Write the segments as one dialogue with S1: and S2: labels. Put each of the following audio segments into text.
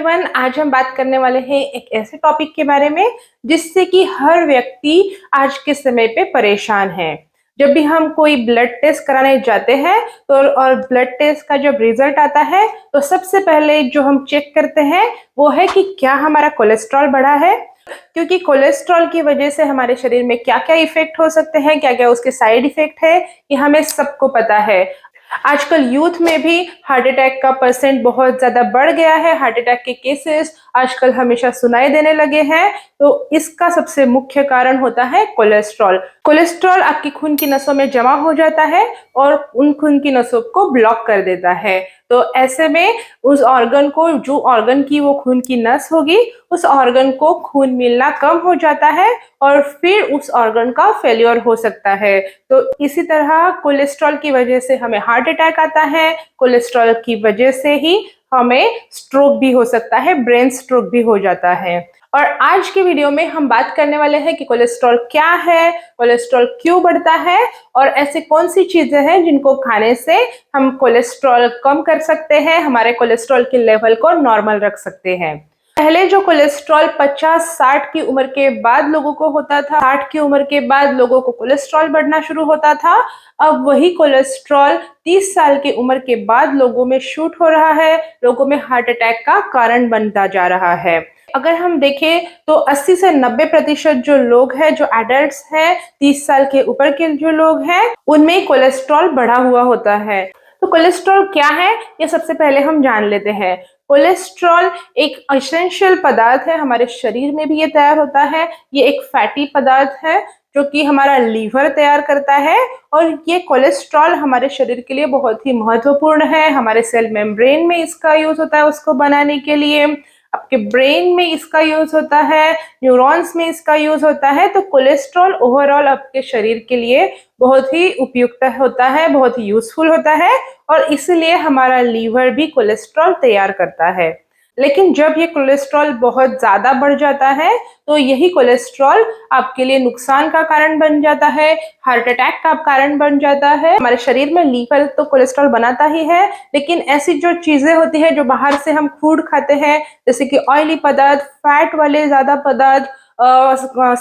S1: Everyone, आज हम बात करने वाले हैं एक ऐसे टॉपिक के बारे में जिससे कि हर व्यक्ति आज के समय पे परेशान है। जब भी हम कोई ब्लड टेस्ट कराने जाते हैं तो और ब्लड टेस्ट का जब रिजल्ट आता है तो सबसे पहले जो हम चेक करते हैं वो है कि क्या हमारा कोलेस्ट्रॉल बढ़ा है। क्योंकि कोलेस्ट्रॉल की वजह से हमारे शरीर में क्या क्या इफेक्ट हो सकते हैं, क्या क्या उसके साइड इफेक्ट है, ये हमें सबको पता है। आजकल यूथ में भी हार्ट अटैक का परसेंट बहुत ज्यादा बढ़ गया है। हार्ट अटैक के केसेस आजकल हमेशा सुनाई देने लगे हैं। तो इसका सबसे मुख्य कारण होता है कोलेस्ट्रॉल। कोलेस्ट्रॉल आपकी खून की नसों में जमा हो जाता है और उन खून की नसों को ब्लॉक कर देता है। तो ऐसे में उस ऑर्गन को, जो ऑर्गन की वो खून की नस होगी, उस ऑर्गन को खून मिलना कम हो जाता है और फिर उस ऑर्गन का फेल्योर हो सकता है। तो इसी तरह कोलेस्ट्रॉल की वजह से हमें हार्ट अटैक आता है। कोलेस्ट्रॉल की वजह से ही हमें स्ट्रोक भी हो सकता है, ब्रेन स्ट्रोक भी हो जाता है। और आज के वीडियो में हम बात करने वाले हैं कि कोलेस्ट्रॉल क्या है, कोलेस्ट्रॉल क्यों बढ़ता है और ऐसे कौन सी चीजें हैं जिनको खाने से हम कोलेस्ट्रॉल कम कर सकते हैं, हमारे कोलेस्ट्रॉल के लेवल को नॉर्मल रख सकते हैं। पहले जो कोलेस्ट्रॉल 50-60 की उम्र के बाद लोगों को होता था, 60 की उम्र के बाद लोगों को कोलेस्ट्रॉल बढ़ना शुरू होता था। अब वही कोलेस्ट्रॉल 30 साल की उम्र के बाद लोगों में शूट हो रहा है, लोगों में हार्ट अटैक का कारण बनता जा रहा है। अगर हम देखें तो 80 से 90% जो लोग हैं, जो एडल्ट्स हैं, 30 साल के ऊपर के जो लोग हैं, उनमें कोलेस्ट्रॉल बढ़ा हुआ होता है। तो कोलेस्ट्रॉल क्या है, ये सबसे पहले हम जान लेते हैं। कोलेस्ट्रॉल एक एसेंशियल पदार्थ है, हमारे शरीर में भी ये तैयार होता है। ये एक फैटी पदार्थ है जो कि हमारा लीवर तैयार करता है और ये कोलेस्ट्रॉल हमारे शरीर के लिए बहुत ही महत्वपूर्ण है। हमारे सेल मेम्ब्रेन में इसका यूज होता है उसको बनाने के लिए, आपके ब्रेन में इसका यूज होता है, न्यूरॉन्स में इसका यूज होता है। तो कोलेस्ट्रॉल ओवरऑल आपके शरीर के लिए बहुत ही उपयुक्त होता है, बहुत ही यूजफुल होता है और इसलिए हमारा लीवर भी कोलेस्ट्रॉल तैयार करता है। लेकिन जब ये कोलेस्ट्रॉल बहुत ज्यादा बढ़ जाता है तो यही कोलेस्ट्रॉल आपके लिए नुकसान का कारण बन जाता है, हार्ट अटैक का कारण बन जाता है। हमारे शरीर में लीवर तो कोलेस्ट्रॉल बनाता ही है, लेकिन ऐसी जो चीजें होती है जो बाहर से हम फूड खाते हैं, जैसे कि ऑयली पदार्थ, फैट वाले ज्यादा पदार्थ,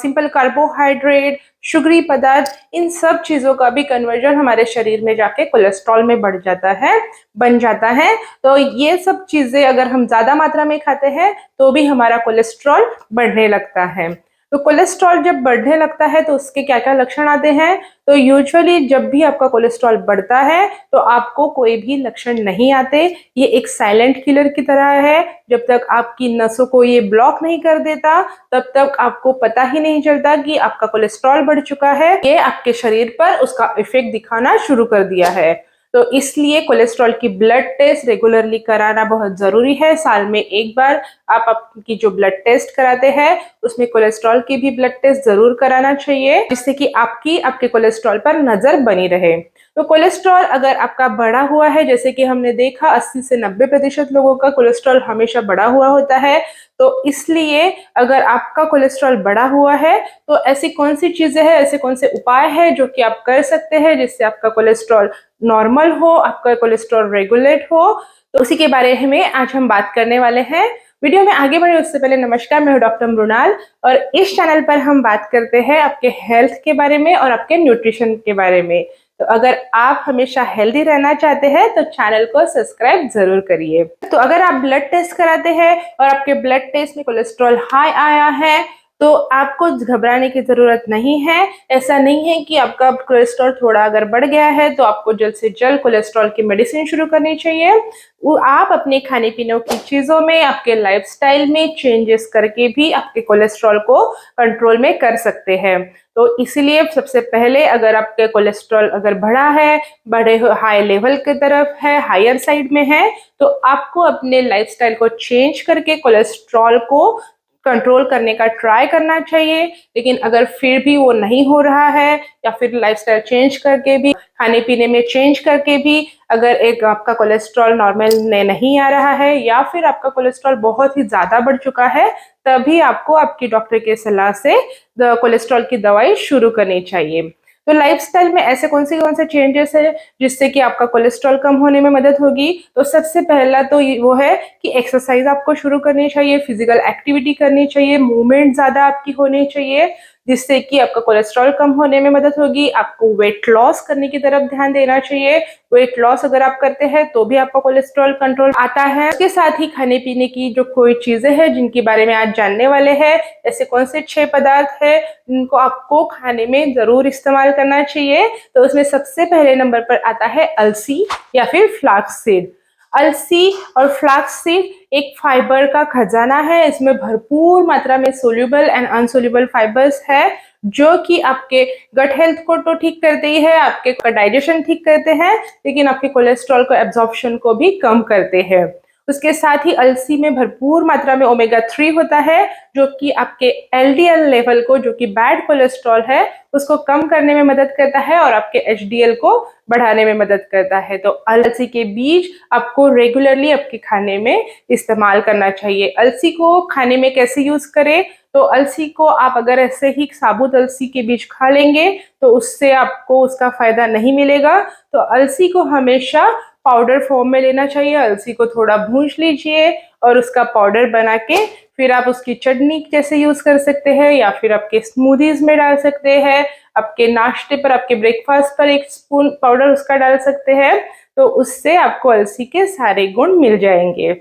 S1: सिंपल कार्बोहाइड्रेट, शुगरी पदार्थ, इन सब चीजों का भी कन्वर्जन हमारे शरीर में जाके कोलेस्ट्रॉल में बढ़ जाता है, बन जाता है। तो ये सब चीजें अगर हम ज्यादा मात्रा में खाते हैं तो भी हमारा कोलेस्ट्रॉल बढ़ने लगता है। तो कोलेस्ट्रॉल जब बढ़ने लगता है तो उसके क्या क्या लक्षण आते हैं। तो यूजुअली जब भी आपका कोलेस्ट्रॉल बढ़ता है तो आपको कोई भी लक्षण नहीं आते। ये एक साइलेंट किलर की तरह है। जब तक आपकी नसों को ये ब्लॉक नहीं कर देता तब तक आपको पता ही नहीं चलता कि आपका कोलेस्ट्रॉल बढ़ चुका है। ये आपके शरीर पर उसका इफेक्ट दिखाना शुरू कर दिया है। तो इसलिए कोलेस्ट्रॉल की ब्लड टेस्ट रेगुलरली कराना बहुत जरूरी है। साल में एक बार आप आपकी जो ब्लड टेस्ट कराते हैं उसमें कोलेस्ट्रॉल की भी ब्लड टेस्ट जरूर कराना चाहिए, जिससे कि आपके कोलेस्ट्रॉल पर नजर बनी रहे। तो कोलेस्ट्रॉल अगर आपका बढ़ा हुआ है, जैसे कि हमने देखा 80 से 90% लोगों का कोलेस्ट्रॉल हमेशा बढ़ा हुआ होता है, तो इसलिए अगर आपका कोलेस्ट्रॉल बढ़ा हुआ है तो ऐसी कौन सी चीजें हैं, ऐसे कौन से उपाय हैं जो कि आप कर सकते हैं जिससे आपका कोलेस्ट्रॉल नॉर्मल हो, आपका कोलेस्ट्रॉल रेगुलेट हो। तो उसी के बारे में आज हम बात करने वाले हैं। वीडियो में आगे बढ़े उससे पहले नमस्कार, मैं हूं डॉक्टर मृणाल और इस चैनल पर हम बात करते हैं आपके हेल्थ के बारे में और आपके न्यूट्रिशन के बारे में। तो अगर आप हमेशा हेल्दी रहना चाहते हैं तो चैनल को सब्सक्राइब जरूर करिए। तो अगर आप ब्लड टेस्ट कराते हैं और आपके ब्लड टेस्ट में कोलेस्ट्रॉल हाई आया है तो आपको घबराने की जरूरत नहीं है। ऐसा नहीं है कि आपका कोलेस्ट्रॉल थोड़ा अगर बढ़ गया है तो आपको जल्द से जल्द कोलेस्ट्रॉल की मेडिसिन शुरू करनी चाहिए। वो आप अपने खाने पीने की चीजों में, आपके लाइफस्टाइल में चेंजेस करके भी आपके कोलेस्ट्रॉल को कंट्रोल में कर सकते हैं। तो इसीलिए सबसे पहले अगर आपके कोलेस्ट्रॉल अगर बढ़ा है, बड़े हाई लेवल की तरफ है, हायर साइड में है, तो आपको अपने लाइफस्टाइल को चेंज करके कोलेस्ट्रॉल को कंट्रोल करने का ट्राई करना चाहिए। लेकिन अगर फिर भी वो नहीं हो रहा है या फिर लाइफस्टाइल चेंज करके भी, खाने पीने में चेंज करके भी अगर एक आपका कोलेस्ट्रॉल नॉर्मल में नहीं आ रहा है या फिर आपका कोलेस्ट्रॉल बहुत ही ज्यादा बढ़ चुका है, तभी आपको आपकी डॉक्टर के सलाह से कोलेस्ट्रॉल की दवाई शुरू करनी चाहिए। तो लाइफस्टाइल में ऐसे कौन से चेंजेस है जिससे कि आपका कोलेस्ट्रॉल कम होने में मदद होगी? तो सबसे पहला तो वो है कि एक्सरसाइज आपको शुरू करनी चाहिए, फिजिकल एक्टिविटी करनी चाहिए, मूवमेंट ज्यादा आपकी होनी चाहिए, जिससे कि आपका कोलेस्ट्रॉल कम होने में मदद होगी। आपको वेट लॉस करने की तरफ ध्यान देना चाहिए। वेट लॉस अगर आप करते हैं तो भी आपका कोलेस्ट्रॉल कंट्रोल आता है। इसके साथ ही खाने पीने की जो कोई चीजें हैं जिनके बारे में आज जानने वाले हैं, ऐसे कौन से 6 पदार्थ है जिनको आपको खाने में जरूर इस्तेमाल करना चाहिए। तो उसमें सबसे पहले नंबर पर आता है अलसी या फिर फ्लाक्स सीड। अलसी और फ्लाक्स सीड एक फाइबर का खजाना है। इसमें भरपूर मात्रा में सोल्यूबल एंड अनसोल्यूबल फाइबर्स है जो कि आपके गट हेल्थ को तो ठीक करते ही है, आपके डाइजेशन ठीक करते हैं, लेकिन आपके कोलेस्ट्रॉल को एब्जॉर्प्शन को भी कम करते हैं। उसके साथ ही अलसी में भरपूर मात्रा में ओमेगा 3 होता है जो कि आपके एलडीएल लेवल को, जो कि बैड कोलेस्ट्रॉल है, उसको कम करने में मदद करता है और आपके एचडीएल को बढ़ाने में मदद करता है। तो अलसी के बीज आपको रेगुलरली आपके खाने में इस्तेमाल करना चाहिए। अलसी को खाने में कैसे यूज करें? तो अलसी को आप अगर ऐसे ही साबुत अलसी के बीज खा लेंगे तो उससे आपको उसका फायदा नहीं मिलेगा। तो अलसी को हमेशा पाउडर फॉर्म में लेना चाहिए। अलसी को थोड़ा भूंज लीजिए और उसका पाउडर बना के फिर आप उसकी चटनी जैसे यूज कर सकते हैं या फिर आपके स्मूदीज में डाल सकते हैं। आपके नाश्ते पर, आपके ब्रेकफास्ट पर 1 स्पून पाउडर उसका डाल सकते हैं। तो उससे आपको अलसी के सारे गुण मिल जाएंगे।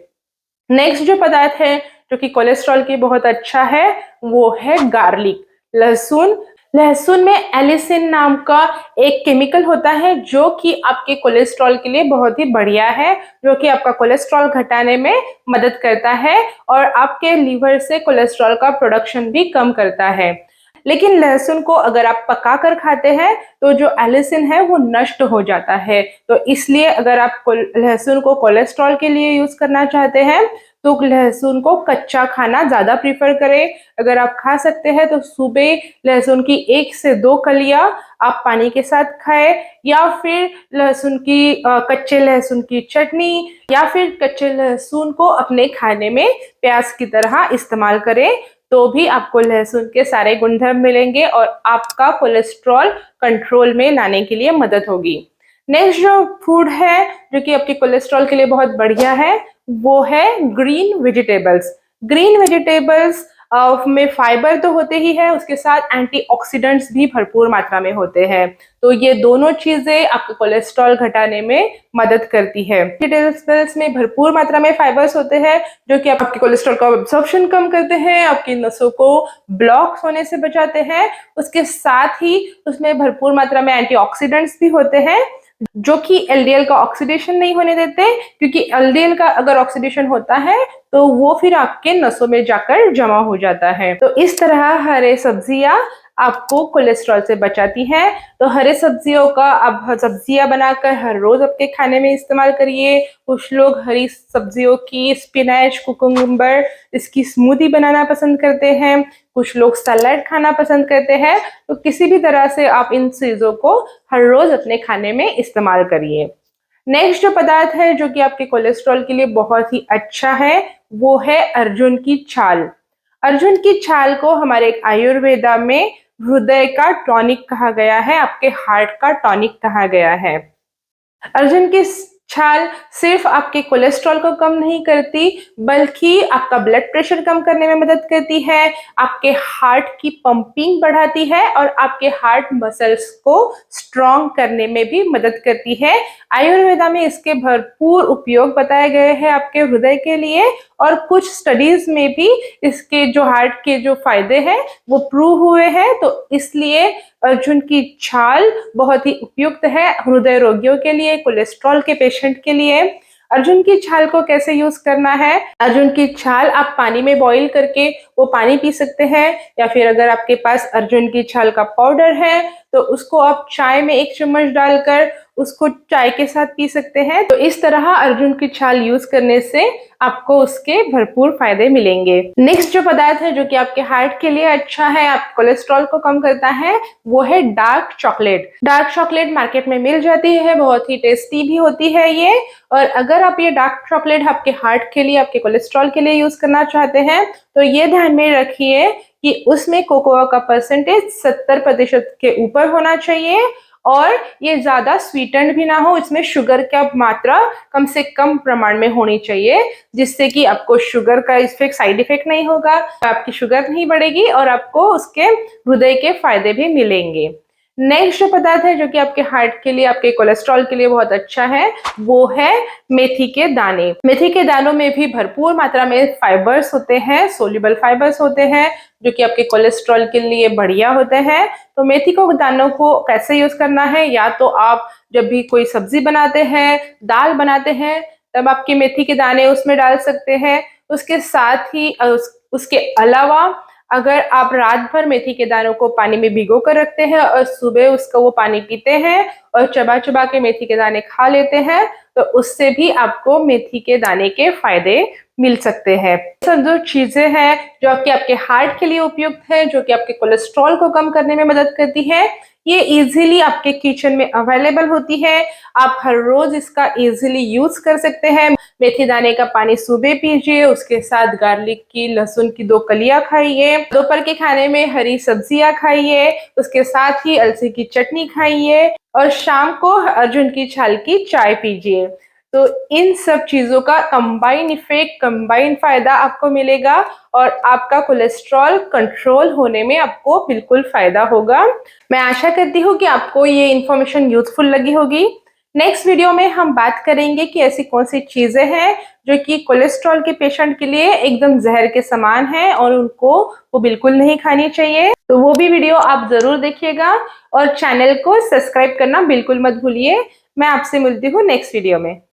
S1: नेक्स्ट जो पदार्थ है जो कि कोलेस्ट्रॉल के बहुत अच्छा है वो है गार्लिक, लहसुन। लहसुन में एलिसिन नाम का एक केमिकल होता है जो कि आपके कोलेस्ट्रॉल के लिए बहुत ही बढ़िया है, जो कि आपका कोलेस्ट्रॉल घटाने में मदद करता है और आपके लीवर से कोलेस्ट्रॉल का प्रोडक्शन भी कम करता है। लेकिन लहसुन को अगर आप पका कर खाते हैं तो जो एलिसिन है वो नष्ट हो जाता है। तो इसलिए अगर आप लहसुन को कोलेस्ट्रॉल के लिए यूज करना चाहते हैं तो लहसुन को कच्चा खाना ज्यादा प्रीफर करें। अगर आप खा सकते हैं तो सुबह लहसुन की 1 से 2 कलियां आप पानी के साथ खाएं, या फिर कच्चे लहसुन की चटनी, या फिर कच्चे लहसुन को अपने खाने में प्याज की तरह इस्तेमाल करें। तो भी आपको लहसुन के सारे गुणधर्म मिलेंगे और आपका कोलेस्ट्रॉल कंट्रोल में लाने के लिए मदद होगी। नेक्स्ट जो फूड है जो कि आपके कोलेस्ट्रॉल के लिए बहुत बढ़िया है वो है ग्रीन वेजिटेबल्स। ग्रीन वेजिटेबल्स में फाइबर तो होते ही है, उसके साथ एंटीऑक्सीडेंट्स भी भरपूर मात्रा में होते हैं। तो ये दोनों चीजें आपके कोलेस्ट्रॉल घटाने में मदद करती है। वेजिटेबल्स में भरपूर मात्रा में फाइबर्स होते हैं जो कि आपके कोलेस्ट्रॉल का एब्जॉर्प्शन कम करते हैं, आपकी नसों को ब्लॉक होने से बचाते हैं। उसके साथ ही उसमें भरपूर मात्रा में एंटीऑक्सीडेंट्स भी होते हैं जो कि एलडीएल का ऑक्सीडेशन नहीं होने देते, क्योंकि एलडीएल का अगर ऑक्सीडेशन होता है तो वो फिर आपके नसों में जाकर जमा हो जाता है। तो इस तरह हरे सब्जियां आपको कोलेस्ट्रॉल से बचाती हैं। तो हरे सब्जियों का आप सब्जियां बनाकर हर रोज आपके खाने में इस्तेमाल करिए। कुछ लोग हरी सब्जियों की स्पिनच, कुकुम्बर, इसकी स्मूदी बनाना पसंद करते हैं, कुछ लोग सलाद खाना पसंद करते हैं। तो किसी भी तरह से आप इन चीजों को हर रोज अपने खाने में इस्तेमाल करिए। नेक्स्ट जो पदार्थ है जो कि आपके कोलेस्ट्रॉल के लिए बहुत ही अच्छा है वो है अर्जुन की छाल। अर्जुन की छाल को हमारे आयुर्वेदा में हृदय का टॉनिक कहा गया है, आपके हार्ट का टॉनिक कहा गया है। अर्जुन की छाल सिर्फ आपके कोलेस्ट्रॉल को कम नहीं करती बल्कि आपका ब्लड प्रेशर कम करने में मदद करती है, आपके हार्ट की पंपिंग बढ़ाती है और आपके हार्ट मसल्स को स्ट्रॉन्ग करने में भी मदद करती है। आयुर्वेदा में इसके भरपूर उपयोग बताए गए हैं आपके हृदय के लिए, और कुछ स्टडीज में भी इसके जो हार्ट के जो फायदे हैं वो प्रूव हुए हैं। तो इसलिए अर्जुन की छाल बहुत ही उपयुक्त है हृदय रोगियों के लिए, कोलेस्ट्रॉल के पेशेंट के लिए। अर्जुन की छाल को कैसे यूज करना है? अर्जुन की छाल आप पानी में बॉईल करके वो पानी पी सकते हैं, या फिर अगर आपके पास अर्जुन की छाल का पाउडर है तो उसको आप चाय में 1 चम्मच डालकर उसको चाय के साथ पी सकते हैं। तो इस तरह अर्जुन की छाल यूज करने से आपको उसके भरपूर फायदे मिलेंगे। नेक्स्ट जो पदार्थ है जो कि आपके हार्ट के लिए अच्छा है, आप कोलेस्ट्रॉल को कम करता है, वो है dark chocolate. Dark chocolate market में मिल जाती है, बहुत ही टेस्टी भी होती है ये। और अगर आप ये डार्क चॉकलेट आपके हार्ट के लिए, आपके कोलेस्ट्रॉल के लिए यूज करना चाहते हैं तो ये ध्यान में रखिए कि उसमें कोकोआ का परसेंटेज 70% के ऊपर होना चाहिए और ये ज्यादा स्वीटेंड भी ना हो, इसमें शुगर का मात्रा कम से कम प्रमाण में होनी चाहिए, जिससे कि आपको शुगर का साइड इफेक्ट नहीं होगा, आपकी शुगर नहीं बढ़ेगी और आपको उसके हृदय के फायदे भी मिलेंगे। नेक्स्ट जो पदार्थ है जो कि आपके हार्ट के लिए, आपके कोलेस्ट्रॉल के लिए बहुत अच्छा है, वो है मेथी के दाने। मेथी के दानों में भी भरपूर मात्रा में फाइबर्स होते हैं, सोल्यूबल फाइबर्स होते हैं, जो कि आपके कोलेस्ट्रॉल के लिए बढ़िया होते हैं। तो मेथी को दानों को कैसे यूज करना है, या तो आप जब भी कोई सब्जी बनाते हैं, दाल बनाते हैं, तब आपके मेथी के दाने उसमें डाल सकते हैं। उसके साथ ही उसके अलावा अगर आप रात भर मेथी के दानों को पानी में भिगो कर रखते हैं और सुबह उसका वो पानी पीते हैं और चबा चबा के मेथी के दाने खा लेते हैं, तो उससे भी आपको मेथी के दाने के फायदे मिल सकते हैं। सब जो चीजें हैं जो कि आपके हार्ट के लिए उपयुक्त है, जो कि आपके कोलेस्ट्रॉल को कम करने में मदद करती है, ये इजीली आपके किचन में अवेलेबल होती है। आप हर रोज इसका इजीली यूज कर सकते हैं। मेथी दाने का पानी सुबह पीजिए, उसके साथ गार्लिक की, लहसुन की 2 कलियां खाइए, दोपहर के खाने में हरी सब्जियां खाइए, उसके साथ ही अलसी की चटनी खाइए और शाम को अर्जुन की छाल की चाय पीजिए। तो इन सब चीजों का कंबाइन इफेक्ट, कंबाइन फायदा आपको मिलेगा और आपका कोलेस्ट्रॉल कंट्रोल होने में आपको बिल्कुल फायदा होगा। मैं आशा करती हूँ कि आपको ये इन्फॉर्मेशन यूजफुल लगी होगी। नेक्स्ट वीडियो में हम बात करेंगे कि ऐसी कौन सी चीजें हैं जो कि कोलेस्ट्रॉल के पेशेंट के लिए एकदम जहर के समान है और उनको वो बिल्कुल नहीं खानी चाहिए। तो वो भी वीडियो आप जरूर देखिएगा और चैनल को सब्सक्राइब करना बिल्कुल मत भूलिए। मैं आपसे मिलती हूँ नेक्स्ट वीडियो में।